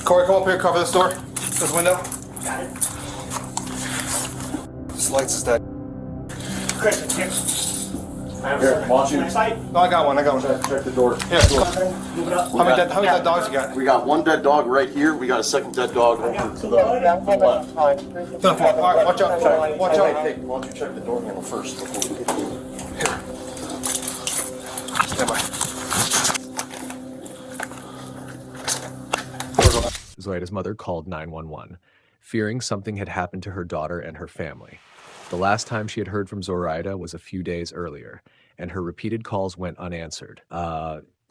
Corey, come up here, cover this door, this window. Got it. This lights is dead. Chris, here. Here, why don't you No, I got one. check the door? Here, Move it up. how many dead dogs you got? We got one dead dog right here. We got a second dead dog over to the left. All right, watch out. Watch out. Hey, why don't you check the door handle first before we get to it? Here. Stand by. Zoida's mother called 911, fearing something had happened to her daughter and her family. The last time she had heard from Zoraida was a few days earlier, and her repeated calls went unanswered.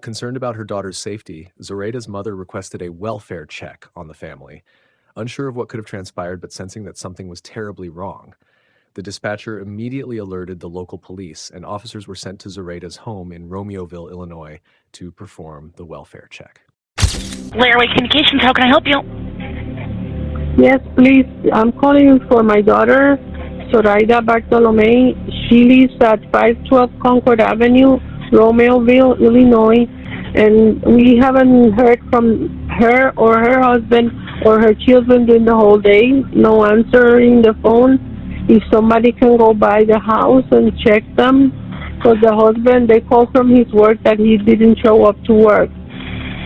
Concerned about her daughter's safety, Zoraida's mother requested a welfare check on the family, unsure of what could have transpired but sensing that something was terribly wrong. The dispatcher immediately alerted the local police, and officers were sent to Zoraida's home in Romeoville, Illinois, to perform the welfare check. Lairway Communications, how can I help you? Yes, please. I'm calling for my daughter, Zoraida Bartolome. She lives at 512 Concord Avenue, Romeoville, Illinois, and we haven't heard from her or her husband or her children during the whole day. No answering the phone. If somebody can go by the house and check them, because the husband, they called from his work that he didn't show up to work.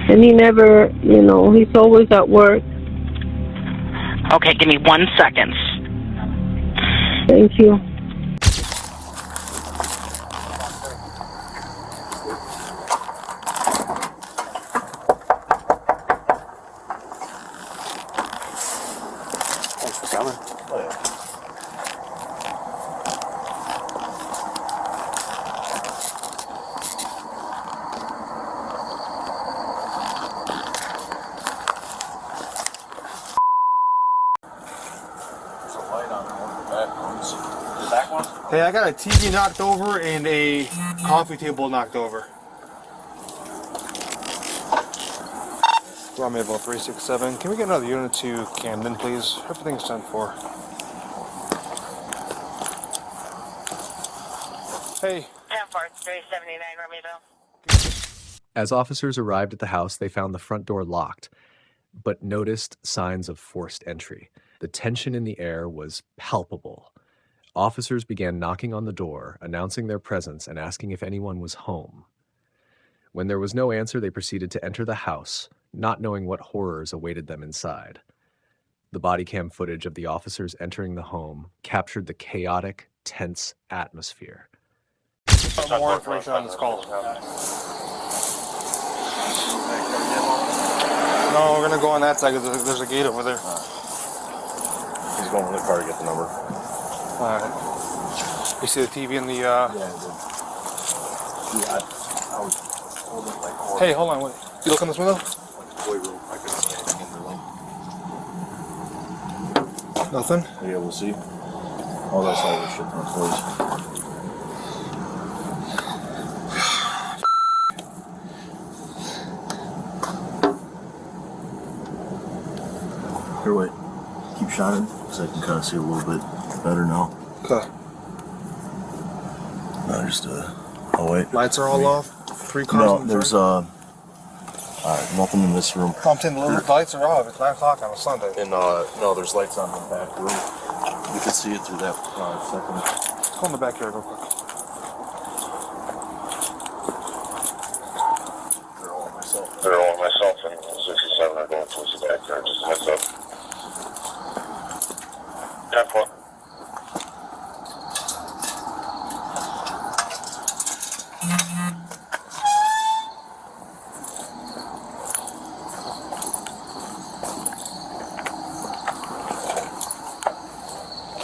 And he never, he's always at work. Okay, give me 1 second. Thank you. Thanks for coming. Oh, yeah. Hey, I got a TV knocked over and a coffee table knocked over. Romeoville 367. Can we get another unit to Camden, please? Everything's 10-4. Hey. 10-4, 379 Romeoville. As officers arrived at the house, they found the front door locked, but noticed signs of forced entry. The tension in the air was palpable. Officers began knocking on the door, announcing their presence and asking if anyone was home. When there was no answer, they proceeded to enter the house, not knowing what horrors awaited them inside. The body cam footage of the officers entering the home captured the chaotic, tense atmosphere. More information on this call. No, we're gonna go on that side because there's a gate over there. He's going to the car to get the number. Alright. You see the TV in the, Yeah, I was holding it like horror. Hey, hold on, wait. You look in this window? Like a toy room. I couldn't see anything in the room. Nothing? Are you able to see? Oh, that's all the shit from toys. Here, wait. Keep shining, because I can kind of see a little bit better now. Okay. No, just, oh, wait. Lights are all off? 3 cars No, in the there's, nothing in this room. Pumped in, the lights are off. It's 9 o'clock on a Sunday. And, no, there's lights on the back room. You can see it through that, second. Let's go in the backyard real quick. They're all myself and 67 are going towards the backyard. Just a heads up. 10-4.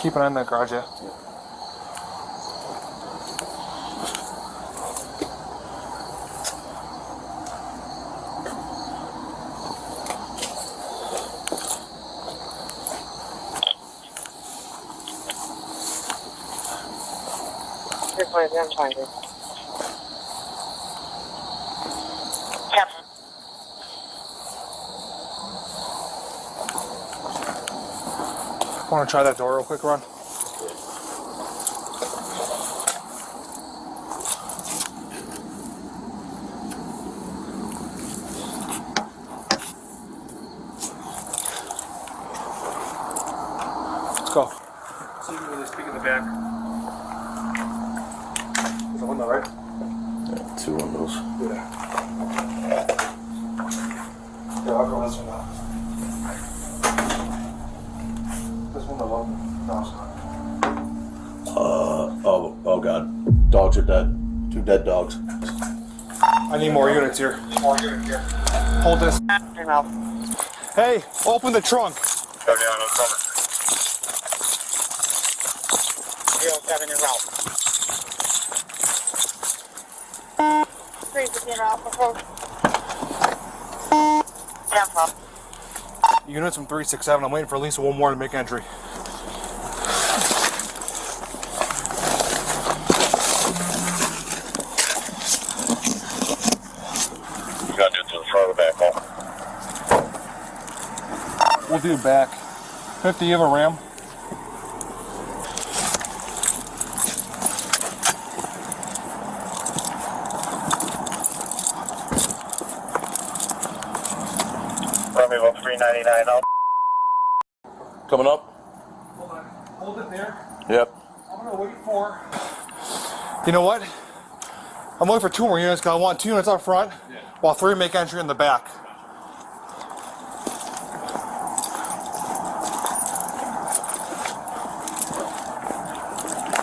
Keep an eye on that garage, yeah? I'm trying to. Want to try that door real quick, Ron? back. There's a window, right? Yeah, 2 windows. Yeah. Yeah, I'll go this one out. This window open. No, it's not. Oh god. Dogs are dead. 2 dead dogs. I need more units here. Hold this. Hey, open the trunk. Go down, I'm coming. 07 en route. 315 en route, proposed. 10-12. Units from 367. I'm waiting for at least one more to make entry. You gotta do it to the front or the back, huh? We'll do back. 50, you have a ram? Romeo 399 out. Coming up? Hold on. Hold it there. Yep. I'm gonna wait for... You know what? I'm waiting for 2 more units because I want 2 units up front while 3 make entry in the back.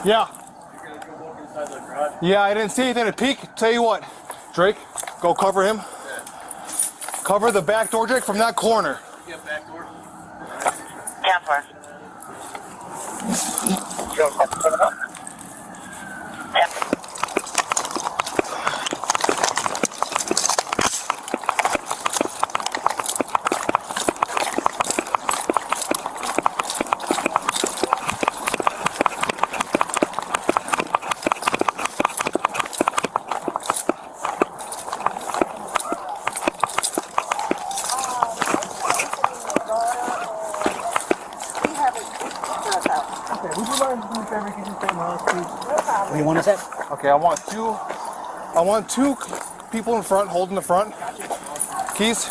Yeah. You're gonna go walk inside the garage? Yeah, I didn't see anything to peek. Tell you what, Drake, go cover him. Cover the back door, Drake, from that corner. Get back door. 10-4. What do you want to say? Okay, I want two people in front, holding the front. Keys.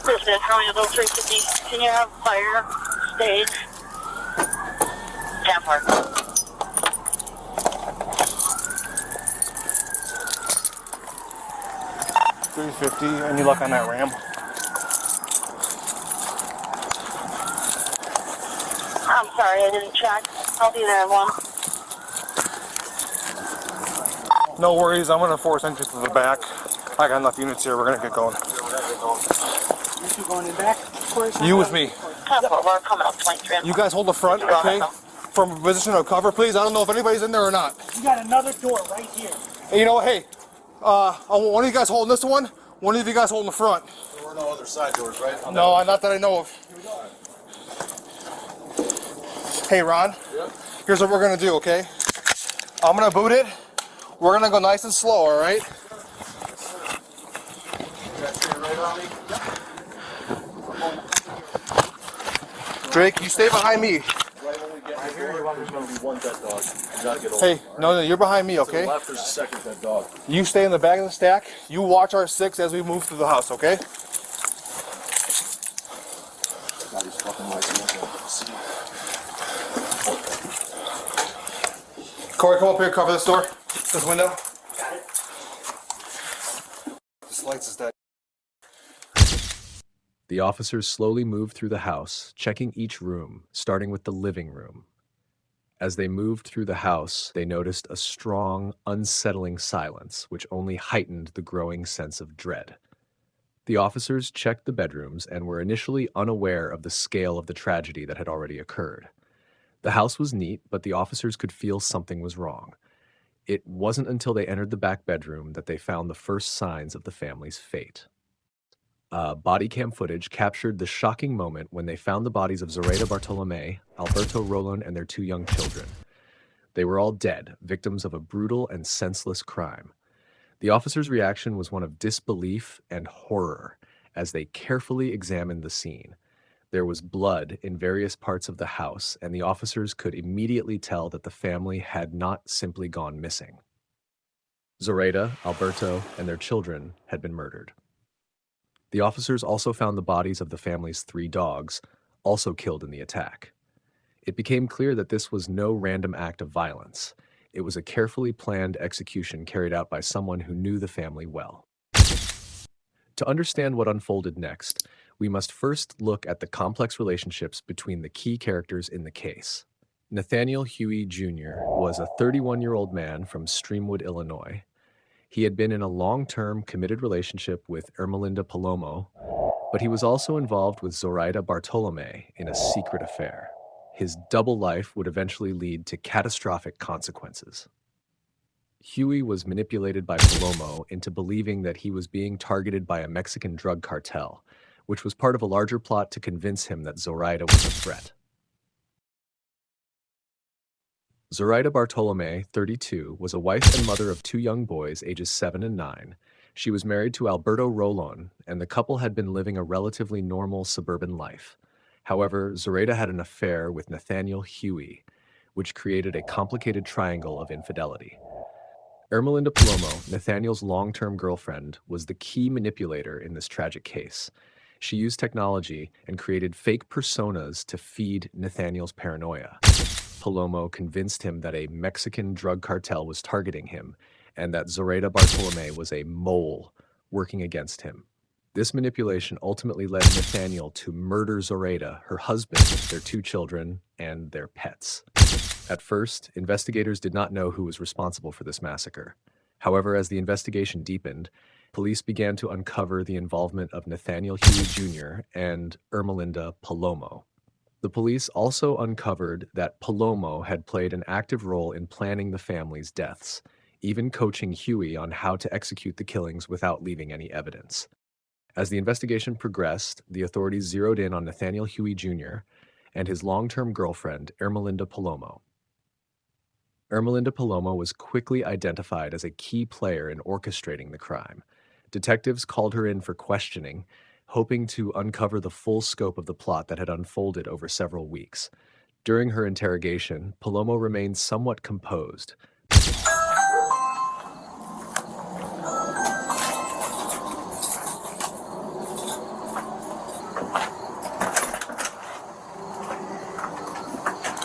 This is Romeo 350. Can you have fire stage? 10-4. 350. Any luck on that ram? I'm sorry, I didn't check. I'll be there in 1. No worries. I'm gonna force entry to the back. I got enough units here. We're gonna get going. You two going in back? You with me. 10-4, we're coming up 23. You guys hold the front, okay? From a position of cover, please. I don't know if anybody's in there or not. You got another door right here. Hey, you know what? Hey, I want one of you guys holding this one. One of you guys holding the front. There were no other side doors, right? No, not that I know of. Hey, Ron. Yep. Here's what we're gonna do, okay? I'm gonna boot it. We're gonna go nice and slow, all right? You guys stay right on me? Drake, you stay behind me. Right when we get here, there's gonna be 1 dead dog. You gotta get over. Hey, no, you're behind me, To okay? the left, there's a 2nd dead dog. You stay in the back of the stack. You watch our 6 as we move through the house, okay? Got these fucking lights. Corey, come up here, cover this door, this window. This lights is dead. The officers slowly moved through the house, checking each room, starting with the living room. As they moved through the house, they noticed a strong, unsettling silence, which only heightened the growing sense of dread. The officers checked the bedrooms and were initially unaware of the scale of the tragedy that had already occurred. The house was neat, but the officers could feel something was wrong. It wasn't until they entered the back bedroom that they found the first signs of the family's fate. Body cam footage captured the shocking moment when they found the bodies of Zoraida Bartolome, Alberto Rolon, and their 2 young children. They were all dead, victims of a brutal and senseless crime. The officers' reaction was one of disbelief and horror as they carefully examined the scene. There was blood in various parts of the house, and the officers could immediately tell that the family had not simply gone missing. Zoraida, Alberto, and their children had been murdered. The officers also found the bodies of the family's 3 dogs, also killed in the attack. It became clear that this was no random act of violence. It was a carefully planned execution carried out by someone who knew the family well. To understand what unfolded next, we must first look at the complex relationships between the key characters in the case. Nathaniel Huey Jr. was a 31-year-old man from Streamwood, Illinois. He had been in a long-term committed relationship with Ermelinda Palomo, but he was also involved with Zoraida Bartolome in a secret affair. His double life would eventually lead to catastrophic consequences. Huey was manipulated by Palomo into believing that he was being targeted by a Mexican drug cartel, which was part of a larger plot to convince him that Zoraida was a threat. Zoraida Bartolome, 32, was a wife and mother of 2 young boys, ages 7 and 9. She was married to Alberto Rolon, and the couple had been living a relatively normal suburban life. However, Zoraida had an affair with Nathaniel Huey, which created a complicated triangle of infidelity. Ermelinda Palomo, Nathaniel's long-term girlfriend, was the key manipulator in this tragic case. She used technology and created fake personas to feed Nathaniel's paranoia. Palomo convinced him that a Mexican drug cartel was targeting him and that Zoraida Bartolome was a mole working against him. This manipulation ultimately led Nathaniel to murder Zoraida, her husband, their 2 children, and their pets. At first, investigators did not know who was responsible for this massacre. However, as the investigation deepened, police began to uncover the involvement of Nathaniel Huey Jr. and Ermelinda Palomo. The police also uncovered that Palomo had played an active role in planning the family's deaths, even coaching Huey on how to execute the killings without leaving any evidence. As the investigation progressed, the authorities zeroed in on Nathaniel Huey Jr. and his long-term girlfriend, Ermelinda Palomo. Ermelinda Palomo was quickly identified as a key player in orchestrating the crime. Detectives called her in for questioning, hoping to uncover the full scope of the plot that had unfolded over several weeks. During her interrogation, Palomo remained somewhat composed.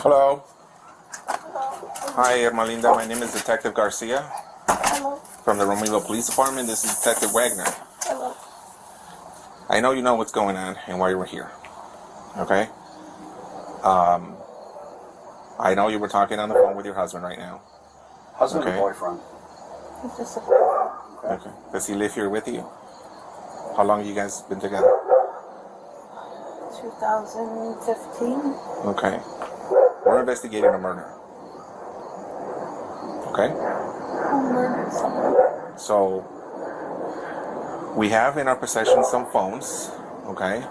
Hello. Hi, Ermelinda. My name is Detective Garcia. Hello. From the Romeo Police Department. This is Detective Wagner. Hello. I know you know what's going on and why you were here. Okay? I know you were talking on the phone with your husband right now. Husband Okay. or boyfriend? It's just a Okay. Does he live here with you? How long have you guys been together? 2015. Okay. We're investigating a murder. Okay? Who murdered someone? So, we have in our possession some phones, okay?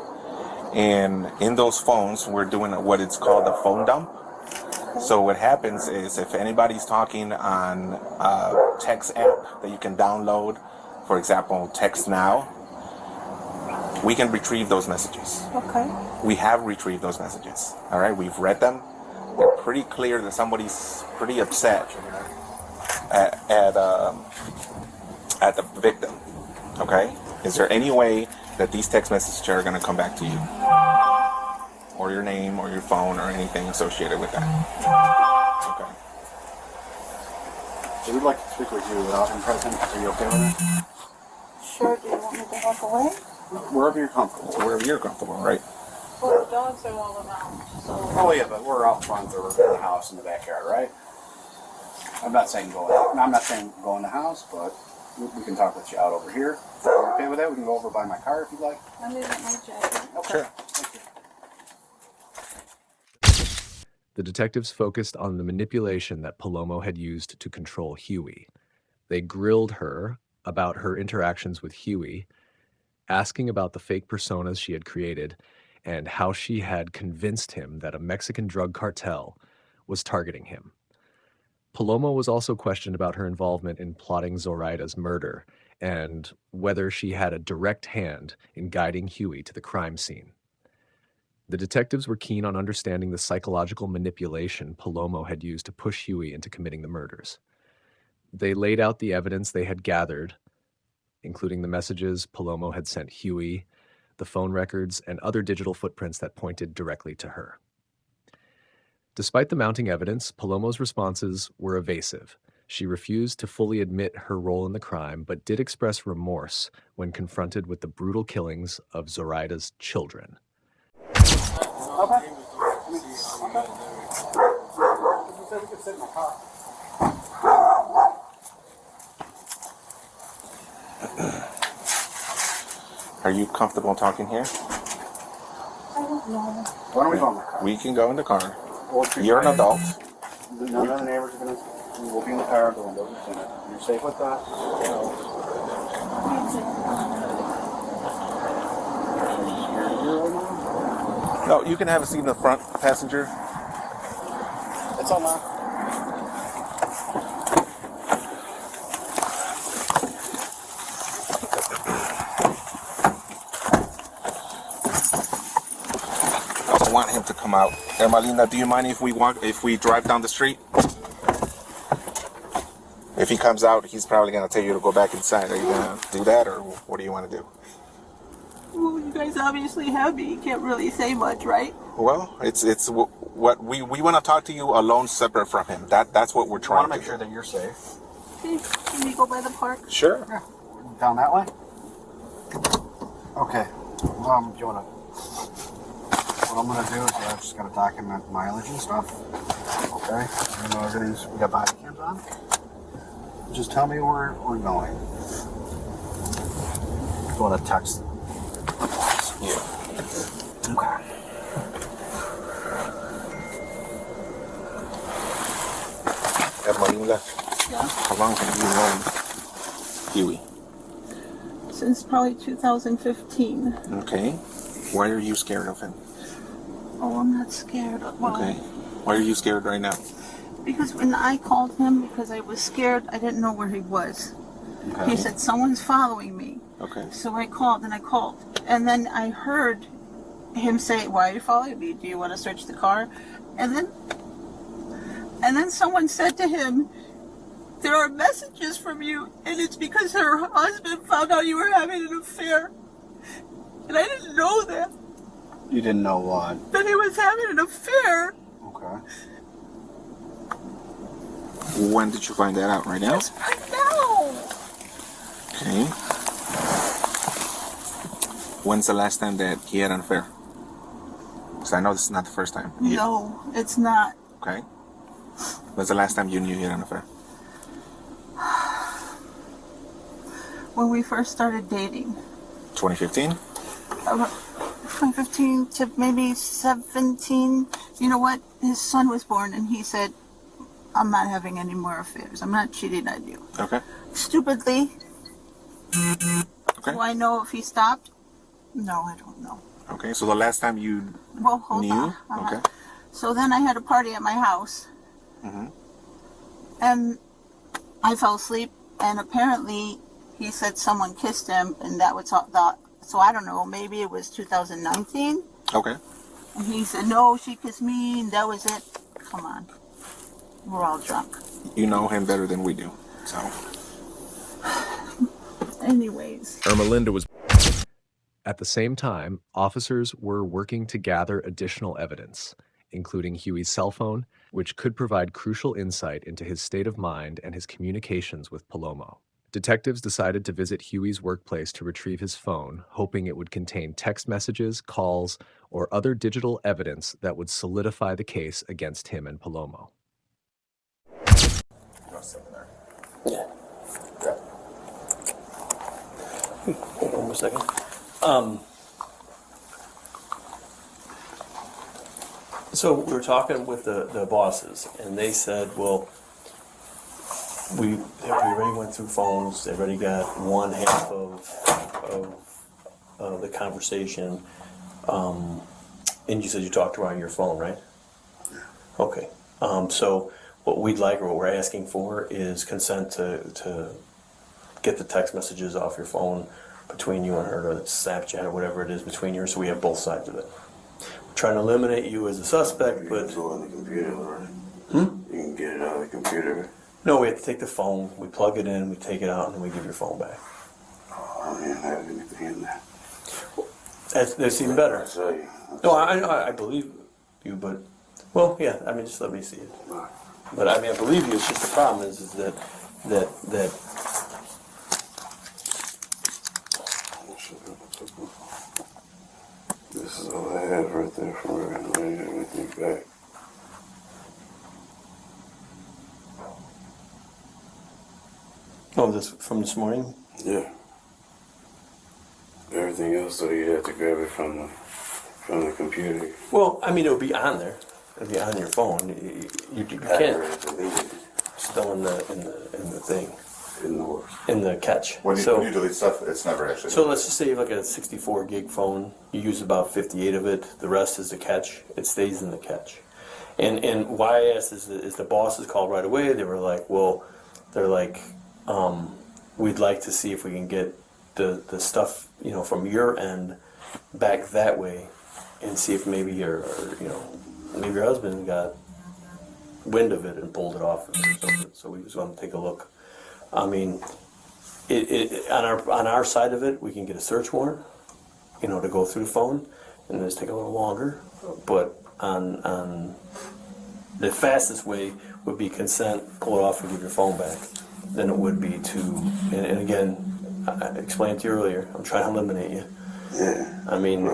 And in those phones, we're doing what it's called a phone dump. So what happens is if anybody's talking on a text app that you can download, for example, Text Now, we can retrieve those messages. Okay. We have retrieved those messages, all right? We've read them. They're pretty clear that somebody's pretty upset at the victim, okay? Is there any way that these text messages are going to come back to you? Or your name, or your phone, or anything associated with that? Okay. So we'd like to speak with you without him present. Are you okay with that? Sure, do you want me to walk away? Wherever you're comfortable. So wherever you're comfortable, right? Well, the dogs are all around, so... Oh yeah, but we're out front or in the house in the backyard, right? I'm not saying go in the house, but we can talk with you out over here. If you're okay with that, we can go over by my car if you'd like. I need my jacket. Okay. Sure. Thank you. The detectives focused on the manipulation that Palomo had used to control Huey. They grilled her about her interactions with Huey, asking about the fake personas she had created and how she had convinced him that a Mexican drug cartel was targeting him. Palomo was also questioned about her involvement in plotting Zoraida's murder and whether she had a direct hand in guiding Huey to the crime scene. The detectives were keen on understanding the psychological manipulation Palomo had used to push Huey into committing the murders. They laid out the evidence they had gathered, including the messages Palomo had sent Huey, the phone records, and other digital footprints that pointed directly to her. Despite the mounting evidence, Palomo's responses were evasive. She refused to fully admit her role in the crime, but did express remorse when confronted with the brutal killings of Zoraida's children. Okay. Are you comfortable talking here? I don't know. Why don't we go in the car? We can go in the car. We'll You're an adult. None of the neighbors are going to. We'll be in the car. The windows are tinted. You're safe with that? No, you can have a seat in the front, passenger. It's on lock. I don't want him to come out. Ermalina, do you mind if we drive down the street? If he comes out, he's probably going to tell you to go back inside. Are you going to do that, or what do you want to do? Well, you guys obviously have me. You can't really say much, right? Well, it's what we want to talk to you alone, separate from him. That's what we're I trying want to to make sure that you're safe. Okay, can we go by the park? Sure. Yeah. Down that way? Okay. Do you want to... What I'm going to do is I'm just going to document mileage and stuff. Okay? I know everything's... We got body cams on. Just tell me where we're going. You want to text? Yeah. Okay. Ermalina, Yeah. how long have you known Huey? Since probably 2015. Okay. Why are you scared of him? Oh, I'm not scared. Well, Okay. Why are you scared right now? because when I called him, because I was scared, I didn't know where he was. Okay. He said, someone's following me. Okay. So I called. And then I heard him say, why are you following me? Do you want to search the car? And then someone said to him, there are messages from you, and it's because her husband found out you were having an affair. And I didn't know that. You didn't know what? That he was having an affair. Okay. When did you find that out? Right now? Just right now. Okay. When's the last time that he had an affair? Because I know this is not the first time. No, it's not. Okay. When's the last time you knew he had an affair? When we first started dating. 2015? 2015 to maybe 17. You know what? His son was born and he said, I'm not having any more affairs. I'm not cheating on you. Okay. Stupidly. Okay. Do I know if he stopped? No, I don't know. Okay, so the last time you Well, hold knew? on. Okay. So then I had a party at my house. Mm-hmm. And I fell asleep. And apparently he said someone kissed him. And that was that. So I don't know. Maybe it was 2019. Okay. And he said, no, she kissed me. And that was it. Come on. We're all drunk. You know him better than we do, so. Anyways. Ermelinda was... At the same time, officers were working to gather additional evidence, including Huey's cell phone, which could provide crucial insight into his state of mind and his communications with Palomo. Detectives decided to visit Huey's workplace to retrieve his phone, hoping it would contain text messages, calls, or other digital evidence that would solidify the case against him and Palomo. Yeah. Hold on a second. So we were talking with the bosses, and they said, well, we already went through phones. They already got one half of the conversation. And you said you talked to her on your phone, right? Okay. So what we'd like, or what we're asking for, is consent to get the text messages off your phone between you and her, or Snapchat or whatever it is between you, so we have both sides of it. trying to eliminate you as a suspect, but It's all on the computer already. You can get it on the computer. no, we have to take the phone, we plug it in, we take it out, and then we give your phone back. Oh, I don't even have anything in there. That's even better. I saw you. No, I believe you, but well, yeah. I mean, just let me see it. But I mean, I believe you. It's just the problem is that This is all I have right there from her. I don't have anything back. oh, this from this morning. Yeah. Everything else, so you have to grab it from the computer. Well, I mean, it would be on there. It'd be on your phone. You I can't. already deleted it. Still in the thing. In the works. In the catch. When you delete stuff, it's never actually. So let's just say you have like a 64 gig phone. You use about 58 of it. The rest is the catch. It stays in the catch. And why I asked is the bosses called right away. They were like, well, they're like, we'd like to see if we can get the stuff, from your end back that way, and see if maybe maybe your husband got wind of it and pulled it off or something. So we just want to take a look. I mean, it on our side of it, we can get a search warrant, to go through the phone, and it's take a little longer. But on the fastest way would be consent, pull it off, and give your phone back. Than it would be to, and again, I explained to you earlier, I'm trying to eliminate you. Yeah. I mean,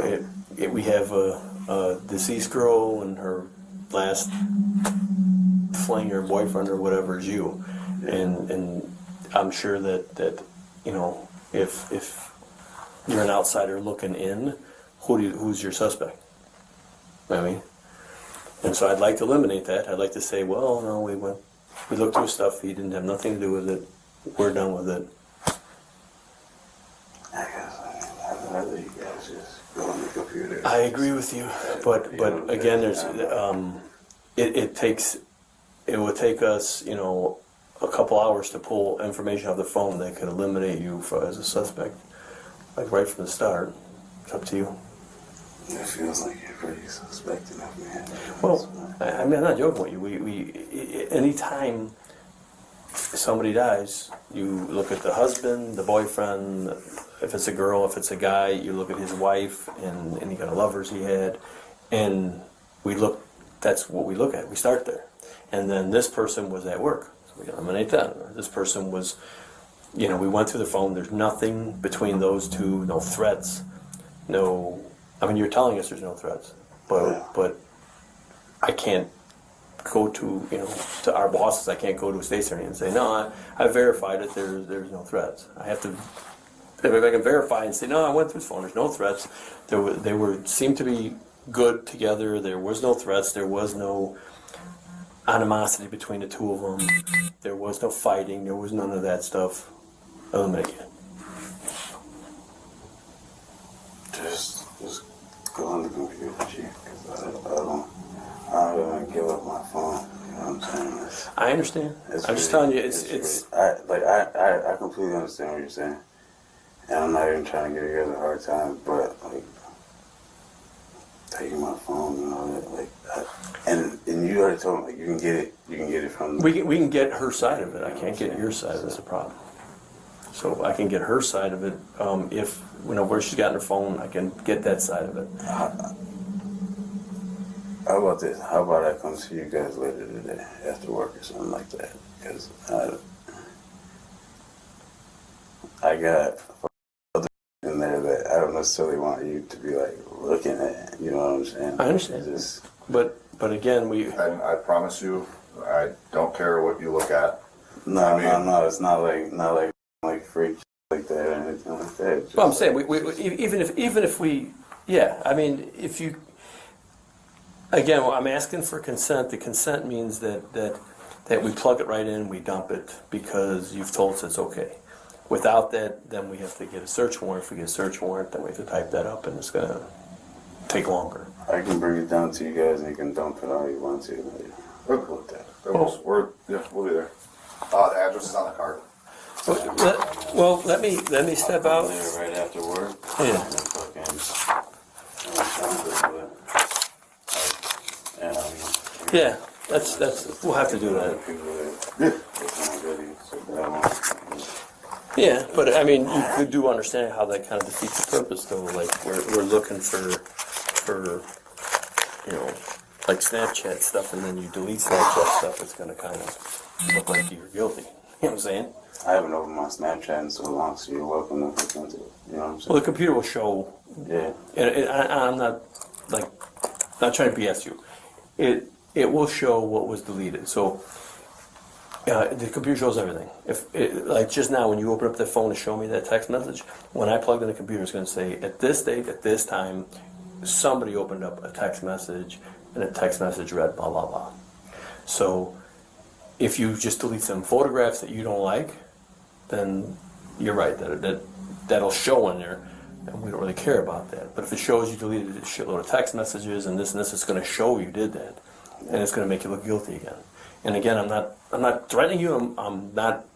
we have a deceased girl and her last fling or boyfriend or whatever is you, and I'm sure that if you're an outsider looking in, who's your suspect? I mean, and so I'd like to eliminate that. I'd like to say, well, no, we looked through stuff. He didn't have nothing to do with it. We're done with it. I guess I'd rather you guys just go on the computer. I agree with you, but again, there's it would take us a couple hours to pull information off the phone that could eliminate you as a suspect, like right from the start. It's up to you. It feels like you're pretty suspect enough, man. Well, I mean, I'm not joking with you. We anytime somebody dies, you look at the husband, the boyfriend. If it's a girl, if it's a guy, you look at his wife and any kind of lovers he had, and we look. That's what we look at. We start there, and then this person was at work, so we eliminate that. This person was, we went through the phone. There's nothing between those two. No threats. No. I mean, you're telling us there's no threats, but I can't go to to our bosses. I can't go to a state attorney and say no. I verified it. There's no threats. I have to. If I can verify and say no, I went through his phone. There's no threats. They seemed to be good together. There was no threats. There was no animosity between the two of them. There was no fighting. There was none of that stuff. Eliminate it. Just go on the computer, Chief, because I don't want to give up my phone. You know what I'm saying? I understand. I'm just telling you, I completely understand what you're saying, and I'm not even trying to give you guys a hard time, but taking my phone and all that, and you already told me you can get it from. We can get her side of it. I can't get your side. That's the problem. So I can get her side of it. If where she's got her phone, I can get that side of it. How about this? How about I come see you guys later today after work or something like that? Because I got other in there that I don't necessarily want you to be looking at. You know what I'm saying? I understand. But again, And I promise you, I don't care what you look at. No. It's not like freak like that or anything like that. Just well, I'm saying even if we, yeah. I mean, if you. Again, I'm asking for consent. The consent means that we plug it right in, we dump it because you've told us it's okay. Without that, then we have to get a search warrant. If we get a search warrant, then we have to type that up, and it's going to take longer. I can bring it down to you guys, and you can dump it all you want to. We're cool with that. We'll be there. The address is on the card. Well, let me step out. There right after work. Yeah. Yeah, that's we'll have to do that. Yeah, but I mean, you do understand how that kind of defeats the purpose, though. Like we're looking for you know, like Snapchat stuff, and then you delete Snapchat stuff. It's gonna kind of look like you're guilty. You know what I'm saying? I haven't opened my Snapchat in so long, so you're welcome to look into it. You know what I'm saying? Well, the computer will show. Yeah. And I'm not not trying to BS you. It will show what was deleted. So the computer shows everything. Like just now, when you open up the phone to show me that text message, when I plug in the computer, it's going to say at this date, at this time, somebody opened up a text message, and a text message read blah blah blah. So if you just delete some photographs that you don't like, then you're right that'll show in there, and we don't really care about that. But if it shows you deleted a shitload of text messages and this, it's going to show you did that, and it's going to make you look guilty again. And again, I'm not threatening you. I'm not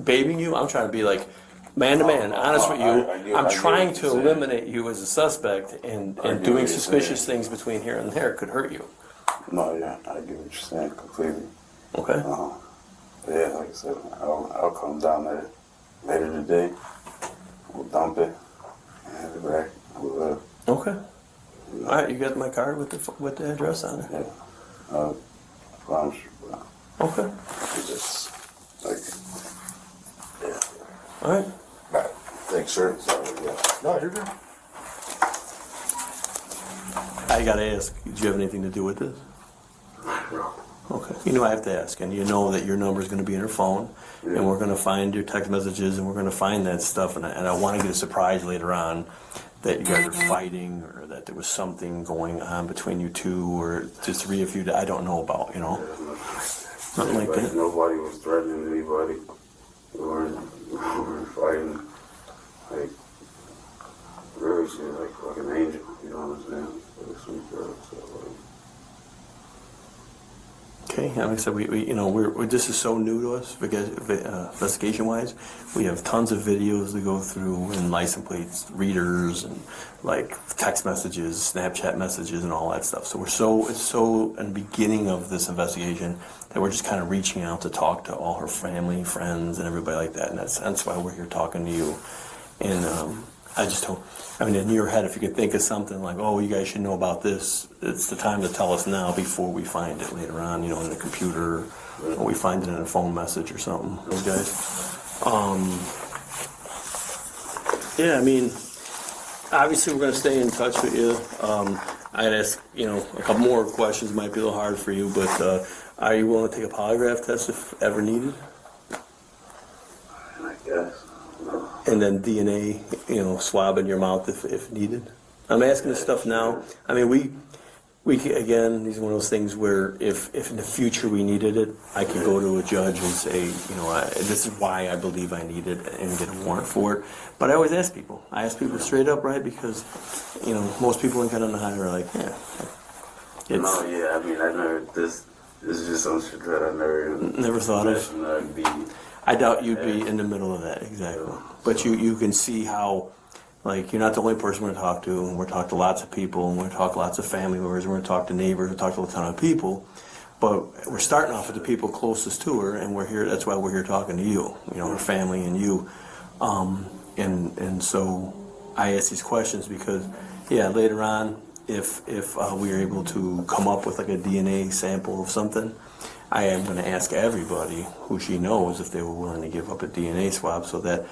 babying you. I'm trying to be like man to man, honest with you. I'm trying to eliminate you as a suspect, and doing suspicious things between here and there could hurt you. No, yeah, I get what you're saying completely. Okay. Yeah, like I said, I'll come down there later today. We'll dump it and have it back. Okay. All right, you got my card with the address on it. Yeah. Promise you. Okay. It's just like, yeah. All right. Thanks, sir. Sorry, yeah. No, you're good. I gotta ask, did you have anything to do with this? No. Okay. You know I have to ask, and you know that your number is going to be in her phone, and we're going to find your text messages, and we're going to find that stuff, and I want to get a surprise later on that you guys are fighting, or that there was something going on between you two, or just three of you that I don't know about, you know? Nothing like that. Nobody was threatening anybody. We weren't fighting. Like, really, she was like an angel, you know what I'm saying? Like a sweet girl, so like. Okay, like I said, we you know, we're this is so new to us, investigation-wise. We have tons of videos to go through, and license plates, readers, and like text messages, Snapchat messages, and all that stuff. So it's so in the beginning of this investigation that we're just kind of reaching out to talk to all her family, friends, and everybody like that. And that's why we're here talking to you. And I just hope, I mean, in your head, if you could think of something like, oh, you guys should know about this, it's the time to tell us now before we find it later on, you know, in the computer, or we find it in a phone message or something. Those guys. Yeah, I mean, obviously we're going to stay in touch with you. I'd ask, you know, a couple more questions. Might be a little hard for you, but are you willing to take a polygraph test if ever needed? I guess. And then DNA, you know, swab in your mouth if needed. I'm asking this stuff now. I mean, we again, these are one of those things where if in the future we needed it, I could go to a judge and say, you know, this is why I believe I need it, and get a warrant for it. But I always ask people. I ask people straight up, right? Because, you know, most people ain't gonna know how to like, yeah. No, yeah, I mean, I never, this is just some shit that I never thought of. I doubt you'd be in the middle of that, exactly. But you can see how, like, you're not the only person we're going to talk to, and we're going to talk to lots of people, and we're going to talk to lots of family members, and we're going to talk to neighbors, we're going to talk to a ton of people. But we're starting off with the people closest to her, and we're here, that's why we're here talking to you, you know, her family and you. And so I ask these questions because, yeah, later on, if we are able to come up with like a DNA sample of something, I am going to ask everybody who she knows if they were willing to give up a DNA swab so that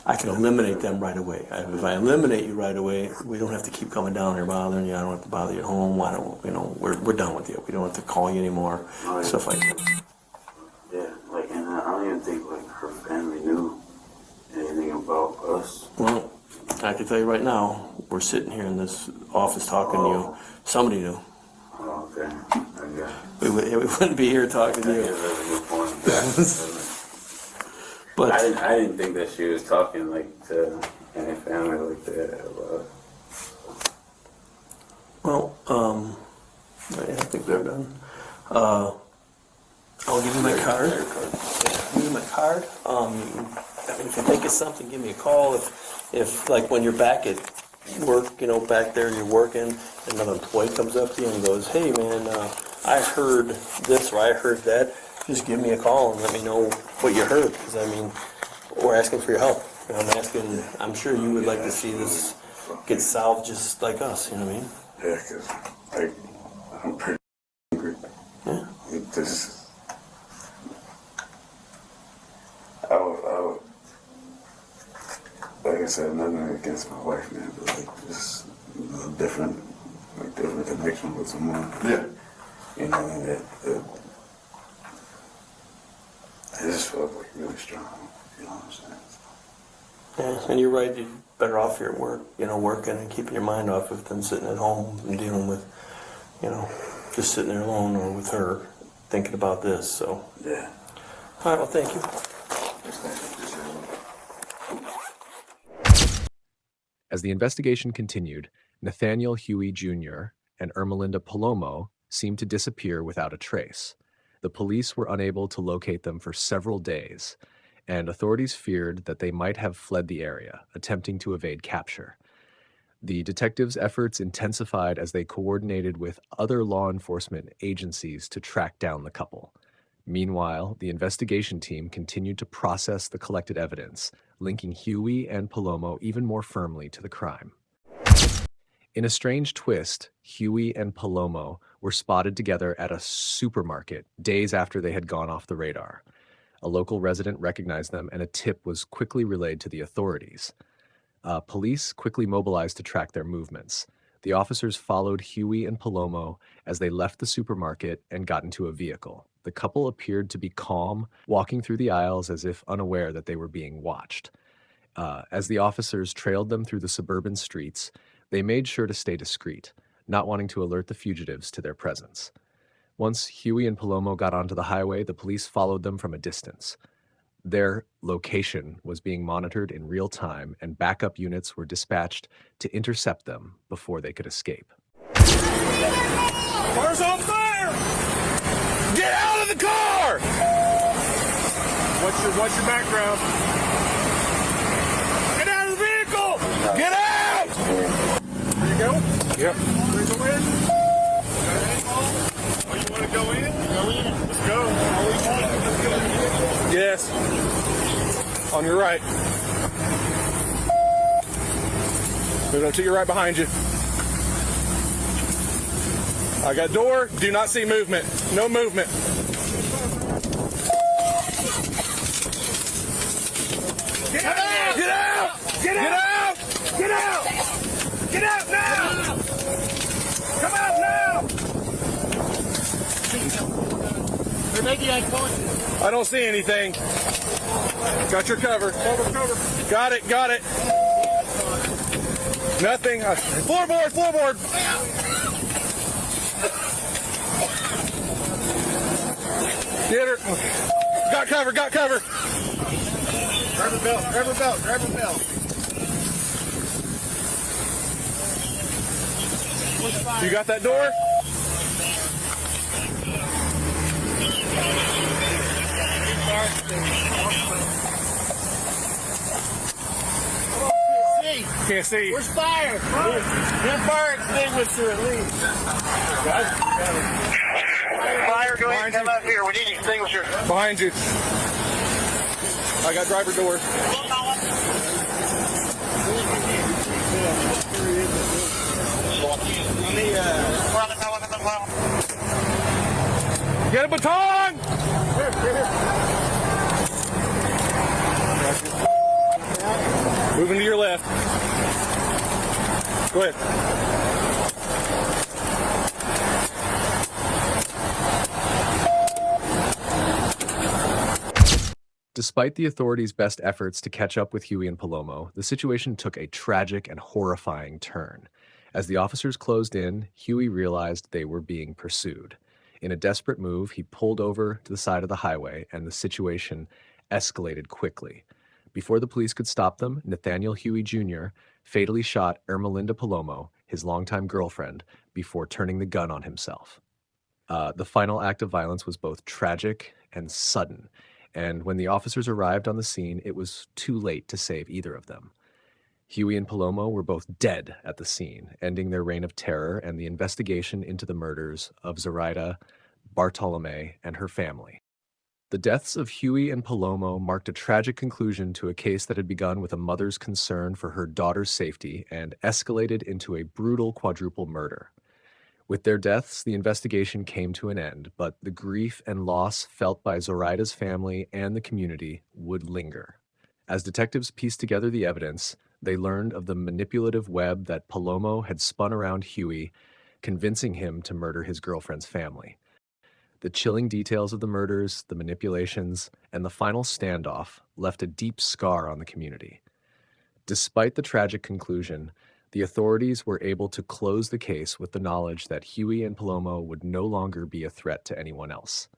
I can eliminate them right away. If I eliminate you right away, we don't have to keep coming down here bothering you. I don't have to bother you at home. I don't, you know, we're done with you. We don't have to call you anymore. Oh, yeah. Stuff like that. Yeah, like, and I don't even think like her family knew anything about us. Well, I can tell you right now, we're sitting here in this office talking to you. Somebody knew. Oh, okay. Okay. We wouldn't be here talking to you. That's a good point. But I didn't think that she was talking like to any family like that about. Well, I think they're done. I'll give you my card. I'll give you my card. If you think of something, give me a call. If like when you're back at work, you know, back there you're working, another employee comes up to you and goes, "Hey man, I heard this or I heard that, just give me a call and let me know what you heard. Because, I mean, we're asking for your help. You know, I'm sure you would like to see this get solved just like us, you know what I mean? Yeah, because I'm pretty angry. Yeah. This, I would, like I said, nothing against my wife, man, but like just different connection with someone. Yeah. You know, and it just felt like really strong. You know what I'm saying? Yeah, and you're right. You're better off here at work, you know, working and keeping your mind off of than sitting at home and dealing with, you know, just sitting there alone or with her thinking about this. So, yeah. All right, well, thank you. As the investigation continued, Nathaniel Huey Jr. and Ermelinda Palomo seemed to disappear without a trace. The police were unable to locate them for several days, and authorities feared that they might have fled the area, attempting to evade capture. The detectives' efforts intensified as they coordinated with other law enforcement agencies to track down the couple. Meanwhile, the investigation team continued to process the collected evidence, linking Huey and Palomo even more firmly to the crime. In a strange twist, Huey and Palomo were spotted together at a supermarket days after they had gone off the radar. A local resident recognized them, and a tip was quickly relayed to the authorities. Police quickly mobilized to track their movements. The officers followed Huey and Palomo as they left the supermarket and got into a vehicle. The couple appeared to be calm, walking through the aisles as if unaware that they were being watched. As the officers trailed them through the suburban streets, they made sure to stay discreet, not wanting to alert the fugitives to their presence. Once Huey and Palomo got onto the highway, the police followed them from a distance. Their location was being monitored in real time, and backup units were dispatched to intercept them before they could escape. Car's on fire! Get out of the car! What's your background? Get out of the vehicle! Get out! There you go. Yep. Ready to go in? Oh, you want to go in? Go in. Let's go. Yes. On your right. Move up to your right behind you. I got door. Do not see movement. No movement. Get out! Get out! Get out! Get out! Get out now! Come out now! They're making eye contact. I don't see anything. Got your cover. Cover. Got it. Nothing. Floorboard. Get her. Got cover. Grab her belt. You got that door? Can't see. Where's fire? Get fire extinguisher at least. Fire, go ahead and come up here. We need extinguisher. Behind you. I got driver door. Get a baton! Moving to your left. Go ahead. Despite the authorities' best efforts to catch up with Huey and Palomo, the situation took a tragic and horrifying turn. As the officers closed in, Huey realized they were being pursued. In a desperate move, he pulled over to the side of the highway, and the situation escalated quickly. Before the police could stop them, Nathaniel Huey Jr. fatally shot Ermelinda Palomo, his longtime girlfriend, before turning the gun on himself. The final act of violence was both tragic and sudden, and when the officers arrived on the scene, it was too late to save either of them. Huey and Palomo were both dead at the scene, ending their reign of terror and the investigation into the murders of Zoraida, Bartolome, and her family. The deaths of Huey and Palomo marked a tragic conclusion to a case that had begun with a mother's concern for her daughter's safety and escalated into a brutal quadruple murder. With their deaths, the investigation came to an end, but the grief and loss felt by Zoraida's family and the community would linger. As detectives pieced together the evidence, they learned of the manipulative web that Palomo had spun around Huey, convincing him to murder his girlfriend's family. The chilling details of the murders, the manipulations, and the final standoff left a deep scar on the community. Despite the tragic conclusion, the authorities were able to close the case with the knowledge that Huey and Palomo would no longer be a threat to anyone else.